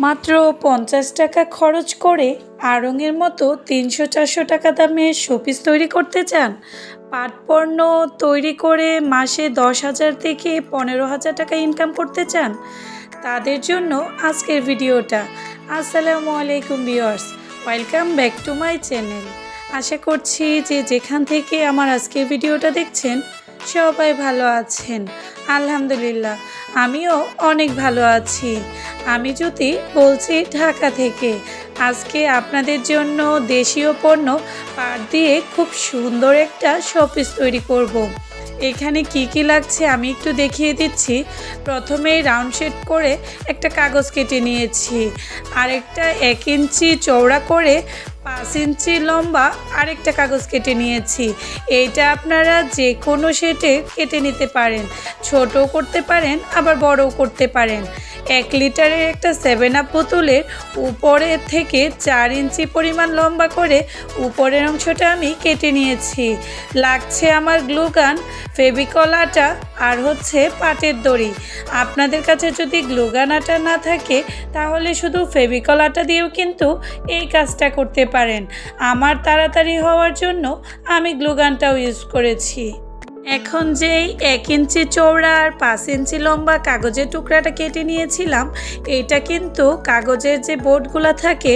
মাত্র ৫০ টাকা খরচ করে আড়ংয়ের মতো ৩০০-৪০০ টাকা দামের শোপিস তৈরি করতে চান? পাট পণ্য তৈরি করে মাসে ১০,০০০ থেকে ১৫,০০০ টাকা ইনকাম করতে চান? তাদের জন্য আজকের ভিডিওটা। আসসালামু আলাইকুম viewers, welcome back to my channel. আশা করছি যে যেখান থেকে আমার আজকের ভিডিওটা দেখছেন সবাই ভালো আছেন। আলহামদুলিল্লাহ, আমিও অনেক ভালো আছি। আমি জ্যোতি বলছি ঢাকা থেকে। আজকে আপনাদের জন্য দেশীয় পণ্য পাট দিয়ে খুব সুন্দর একটা শোপিস তৈরি করব। এখানে কি লাগছে আমি একটু দেখিয়ে দিচ্ছি। প্রথমে রাউন্ড শেপ করে একটা কাগজ কেটে নিয়েছি, আরেকটা ১ ইঞ্চি চওড়া করে ৫ ইঞ্চি লম্বা আরেকটা কাগজ কেটে নিয়েছি। এইটা আপনারা যে কোনো শেটে কেটে নিতে পারেন, ছোটও করতে পারেন আবার বড়ও করতে পারেন। ১ লিটারের একটা 7 আপ বোতলের উপরে থেকে ৪ ইঞ্চি পরিমাণ লম্বা করে উপরের অংশটা আমি কেটে নিয়েছি। লাগছে আমার গ্লু গান, ফেভিকল আটা আর হচ্ছে পাটের দড়ি। আপনাদের কাছে যদি গ্লু গান আটা না থাকে তাহলে শুধু ফেভিকল আটা দিয়েও কিন্তু এই কাজটা করতে পারেন। আমার তাড়াতাড়ি হওয়ার জন্য আমি গ্লু গানটাও ইউজ করেছি। এখন যেই ১ ইঞ্চি চওড়া আর ৫ ইঞ্চি লম্বা কাগজের টুকরাটা কেটে নিয়েছিলাম, এটা কিন্তু কাগজের যে বোর্ডগুলো থাকে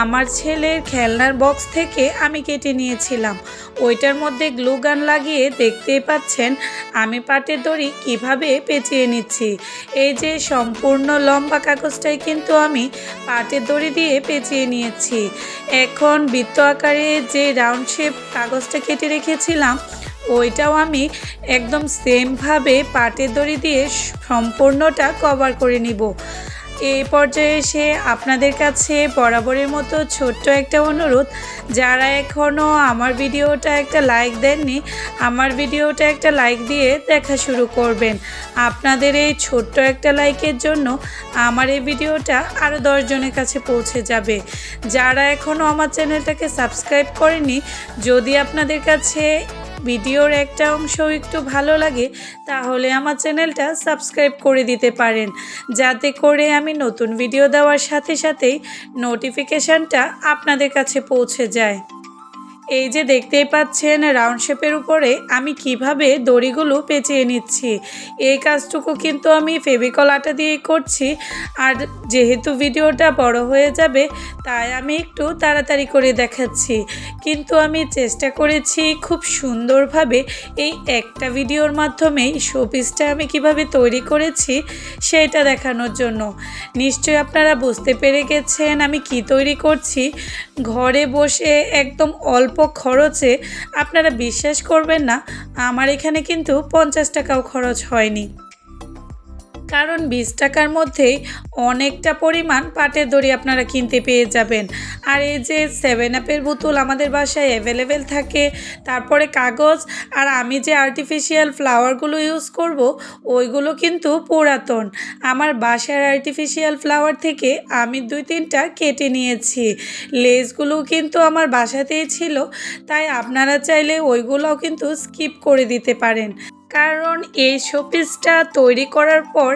আমার ছেলের খেলনার বক্স থেকে আমি কেটে নিয়েছিলাম। ওইটার মধ্যে গ্লু গান লাগিয়ে দেখতেই পাচ্ছেন আমি পাটের দড়ি কিভাবে পেঁচিয়ে নিচ্ছি। এই যে সম্পূর্ণ লম্বা কাগজটাই কিন্তু আমি পাটের দড়ি দিয়ে পেঁচিয়ে নিয়েছি। এখন বৃত্ত আকারে যে রাউন্ড শেপ কাগজটা কেটে রেখেছিলাম ওইটাও আমি একদম সেমভাবে পাটের দড়ি দিয়ে সম্পূর্ণটা কভার করে নিব। এই পর্যায়ে এসে আপনাদের কাছে বরাবরের মতো ছোট্ট একটা অনুরোধ, যারা এখনও আমার ভিডিওটা একটা লাইক দেননি, আমার ভিডিওটা একটা লাইক দিয়ে দেখা শুরু করবেন। আপনাদের এই ছোট্ট একটা লাইকের জন্য আমার এই ভিডিওটা আরও ১০ জনের কাছে পৌঁছে যাবে। যারা এখনও আমার চ্যানেলটাকে সাবস্ক্রাইব করেনি, যদি আপনাদের কাছে ভিডিওর একটা অংশ একটু ভালো লাগে তাহলে আমার চ্যানেলটা সাবস্ক্রাইব করে দিতে পারেন, যাতে করে আমি নতুন ভিডিও দেওয়ার সাথে সাথেই নোটিফিকেশানটা আপনাদের কাছে পৌঁছে যায়। এই যে দেখতেই পাচ্ছেন রাউন্ড শেপের উপরে আমি কিভাবে দড়িগুলো পেঁচিয়ে নিচ্ছি। এই কাজটুকু কিন্তু আমি ফেভিকল আটা দিয়েই করছি। আর যেহেতু ভিডিওটা বড় হয়ে যাবে তাই আমি একটু তাড়াতাড়ি করে দেখাচ্ছি, কিন্তু আমি চেষ্টা করেছি খুব সুন্দরভাবে এই একটা ভিডিওর মাধ্যমেই শোপিসটা আমি কিভাবে তৈরি করেছি সেটা দেখানোর জন্য। নিশ্চয়ই আপনারা বুঝতে পেরে গেছেন আমি কি তৈরি করছি। ঘরে বসে একদম অল্প খরচে, আপনারা বিশ্বাস করবেন না, আমার এখানে কিন্তু ৫০ টাকাও খরচ হয়নি, কারণ ২০ টাকার মধ্যেই অনেকটা পরিমাণ পাটের দড়ি আপনারা কিনতে পেয়ে যাবেন। আর এই যে 7 আপের বোতল আমাদের বাসায় অ্যাভেলেবেল থাকে, তারপরে কাগজ, আর আমি যে আর্টিফিশিয়াল ফ্লাওয়ারগুলো ইউজ করব ওইগুলো কিন্তু পুরাতন। আমার বাসার আর্টিফিশিয়াল ফ্লাওয়ার থেকে আমি ২-৩টা কেটে নিয়েছি। লেসগুলোও কিন্তু আমার বাসাতেই ছিল, তাই আপনারা চাইলে ওইগুলোও কিন্তু স্কিপ করে দিতে পারেন, কারণ এই শোপিসটা তৈরি করার পর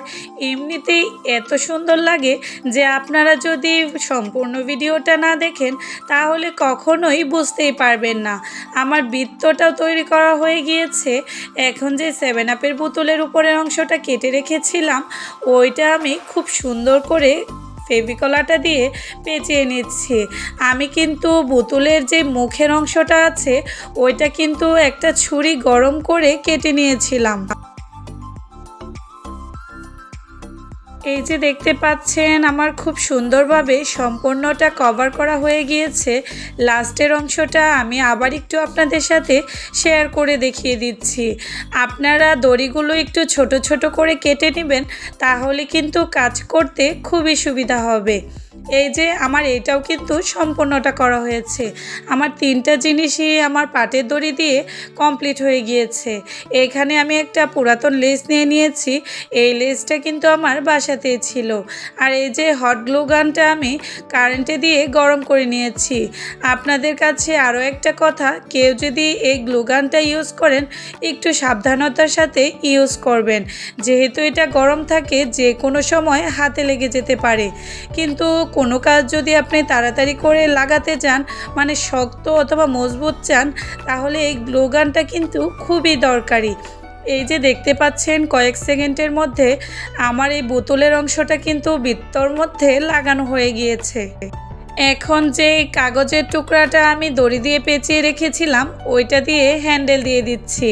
এমনিতেই এত সুন্দর লাগে যে আপনারা যদি সম্পূর্ণ ভিডিওটা না দেখেন তাহলে কখনোই বুঝতেই পারবেন না। আমার বৃত্তটাও তৈরি করা হয়ে গিয়েছে। এখন যে 7 আপের বোতলের উপরের অংশটা কেটে রেখেছিলাম ওইটা আমি খুব সুন্দর করে ফেভিকল আটা দিয়ে পেঁচিয়ে নিচ্ছি। আমি কিন্তু বোতলের যে মুখের অংশটা আছে ওইটা কিন্তু একটা ছুরি গরম করে কেটে নিয়েছিলাম। এই যে দেখতে পাচ্ছেন আমার খুব সুন্দরভাবে সম্পূর্ণটা কভার করা হয়ে গিয়েছে। লাস্টের অংশটা আমি আবার একটু আপনাদের সাথে শেয়ার করে দেখিয়ে দিচ্ছি। আপনারা দড়িগুলো একটু ছোট ছোট করে কেটে নেবেন, তাহলে কিন্তু কাজ করতে খুবই সুবিধা হবে। এই যে আমার এটাও কিন্তু সম্পূর্ণটা করা হয়েছে। আমার 3টা জিনিসই আমার পাটের দড়ি দিয়ে কমপ্লিট হয়ে গিয়েছে। এখানে আমি একটা পুরাতন লেস নিয়ে নিয়েছি। এই লেসটা কিন্তু আমার বাসা সাথেই ছিল। আর এই যে হট গ্লু গানটা আমি কারেন্টে দিয়ে গরম করে নিয়েছি। আপনাদের কাছে আরও একটা কথা, কেউ যদি এই গ্লু গানটা ইউজ করেন একটু সাবধানতার সাথে ইউজ করবেন, যেহেতু এটা গরম থাকে যে কোনো সময় হাতে লেগে যেতে পারে। কিন্তু কোনো কাজ যদি আপনি তাড়াতাড়ি করে লাগাতে চান, মানে শক্ত অথবা মজবুত চান, তাহলে এই গ্লু গানটা কিন্তু খুবই দরকারি। এই যে দেখতে পাচ্ছেন কয়েক সেকেন্ডের মধ্যে আমার এই বোতলের অংশটা কিন্তু বৃত্তর মধ্যে লাগানো হয়ে গিয়েছে। এখন যে কাগজের টুকরাটা আমি দড়ি দিয়ে পেঁচিয়ে রেখেছিলাম ওইটা দিয়ে হ্যান্ডেল দিয়ে দিচ্ছি।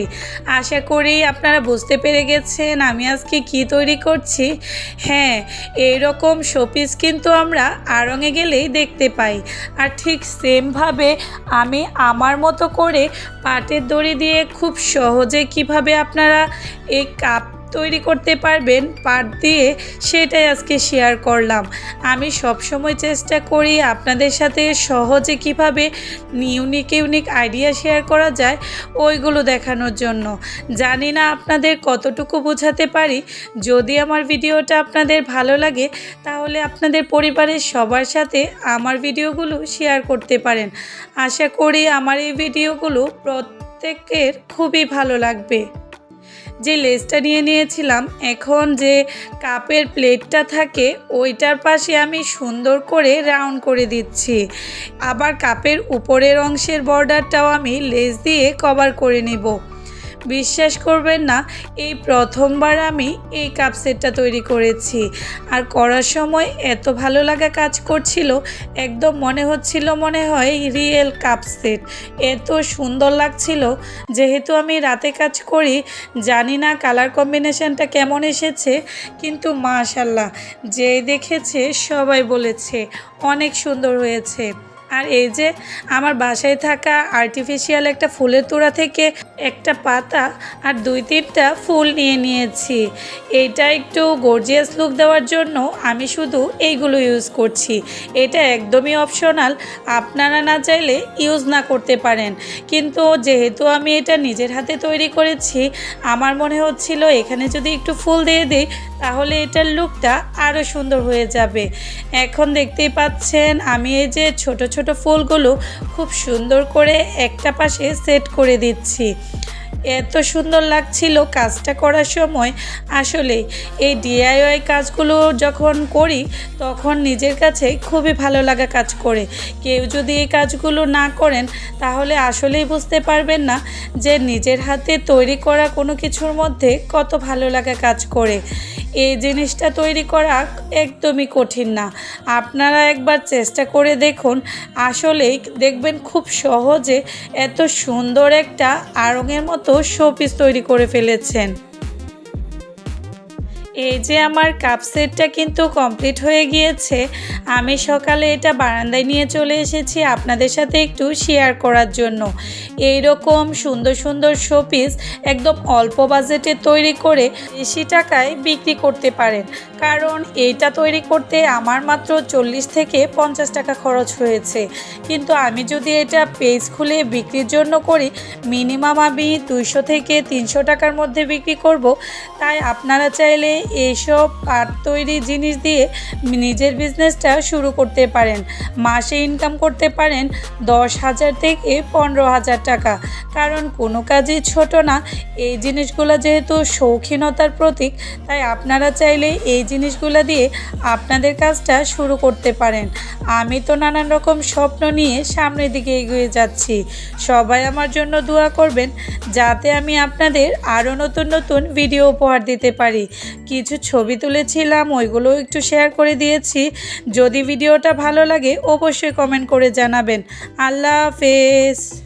আশা করি আপনারা বুঝতে পেরে গেছেন আমি আজকে কি তৈরি করছি। হ্যাঁ, এইরকম শোপিস কিন্তু আমরা আড়ংয়ে গেলেই দেখতে পাই। আর ঠিক সেমভাবে আমি আমার মতো করে পাটের দড়ি দিয়ে খুব সহজে কিভাবে আপনারা এই কাপ তৈরি করতে পারবেন পাট দিয়ে, সেটাই আজকে শেয়ার করলাম। আমি সবসময় চেষ্টা করি আপনাদের সাথে সহজে কিভাবে ইউনিক আইডিয়া শেয়ার করা যায় ওইগুলো দেখানোর জন্য। জানি না আপনাদের কতটুকু বোঝাতে পারি। যদি আমার ভিডিওটা আপনাদের ভালো লাগে তাহলে আপনাদের পরিবারের সবার সাথে আমার ভিডিওগুলো শেয়ার করতে পারেন। আশা করি আমার এই ভিডিওগুলো প্রত্যেকের খুবই ভালো লাগবে। যে লেসটা নিয়ে নিয়েছিলাম, এখন যে কাপের প্লেটটা থাকে ওইটার পাশে আমি সুন্দর করে রাউন্ড করে দিচ্ছি। আবার কাপের উপরের অংশের বর্ডারটাও আমি লেস দিয়ে কভার করে নিব। বিশ্বাস করবেন না, এই প্রথমবার আমি এই কাপ সেটটা তৈরি করেছি। আর করার সময় এত ভালো লাগা কাজ করছিল, একদম মনে হচ্ছিল মনে হয় রিয়েল কাপ সেট। এত সুন্দর লাগছিল। যেহেতু আমি রাতে কাজ করি, জানি না কালার কম্বিনেশনটা কেমন এসেছে, কিন্তু মাশাল্লাহ যে দেখেছে সবাই বলেছে অনেক সুন্দর হয়েছে। আর এই যে আমার বাসায় থাকা আর্টিফিশিয়াল একটা ফুলের তোড়া থেকে একটা পাতা আর 2-3টা ফুল নিয়ে নিয়েছি। এইটা একটু গর্জিয়াস লুক দেওয়ার জন্য আমি শুধু এইগুলো ইউজ করছি। এটা একদমই অপশনাল, আপনারা না চাইলে ইউজ না করতে পারেন। কিন্তু যেহেতু আমি এটা নিজের হাতে তৈরি করেছি, আমার মনে হচ্ছিল এখানে যদি একটু ফুল দিয়ে দিই তাহলে এটার লুকটা আরও সুন্দর হয়ে যাবে। এখন দেখতেই পাচ্ছেন আমি এই যে ছোট ছোট ফুলগুলো খুব সুন্দর করে একটা পাশে সেট করে দিচ্ছি। এত সুন্দর লাগছিল কাজটা করার সময়। আসলে এই ডিআইওয়াই কাজগুলো যখন করি তখন নিজের কাছে খুবই ভালো লাগা কাজ করে। কেউ যদি এই কাজগুলো না করেন তাহলে আসলেই বুঝতে পারবেন না যে নিজের হাতে তৈরি করা কোনো কিছুর মধ্যে কত ভালো লাগা কাজ করে। এই জিনিসটা তৈরি করা একদমই কঠিন না, আপনারা একবার চেষ্টা করে দেখুন। আসলেই দেখবেন খুব সহজে এত সুন্দর একটা আড়ংয়ের মতো শোপিস তৈরি করে ফেলেছেন। এই যে আমার কাপ সেটটা কিন্তু কমপ্লিট হয়ে গিয়েছে। আমি সকালে এটা বারান্দায় নিয়ে চলে এসেছি আপনাদের সাথে একটু শেয়ার করার জন্য। এই রকম সুন্দর সুন্দর শোপিস একদম অল্প বাজেটে তৈরি করে বেশি টাকায় বিক্রি করতে পারেন। কারণ এইটা তৈরি করতে আমার মাত্র 40 থেকে 50 টাকা খরচ হয়েছে। কিন্তু আমি যদি এটা পেজ খুলে বিক্রির জন্য করি, মিনিমাম আমি 200 থেকে 300 টাকার মধ্যে বিক্রি করব। তাই আপনারা চাইলে এইসব পাট তৈরি জিনিস দিয়ে নিজের বিজনেসটা শুরু করতে পারেন। মাসে ইনকাম করতে পারেন 10,000 থেকে 15,000 টাকা। কারণ কোনো কাজই ছোট না। এই জিনিসগুলো যেহেতু শৌখিনতার প্রতীক, তাই আপনারা চাইলে এই জিনিসগুলো দিয়ে আপনাদের কাজটা শুরু করতে পারেন। আমি তো নানান রকম স্বপ্ন নিয়ে সামনের দিকে এগিয়ে যাচ্ছি। সবাই আমার জন্য দোয়া করবেন যাতে আমি আপনাদের আরও নতুন নতুন ভিডিও উপহার দিতে পারি। কিছু ছবি তুলেছিলাম, ওইগুলো একটু শেয়ার করে দিয়েছি। যদি ভিডিওটা ভালো লাগে অবশ্যই কমেন্ট করে জানাবেন। আল্লাহ হাফেজ।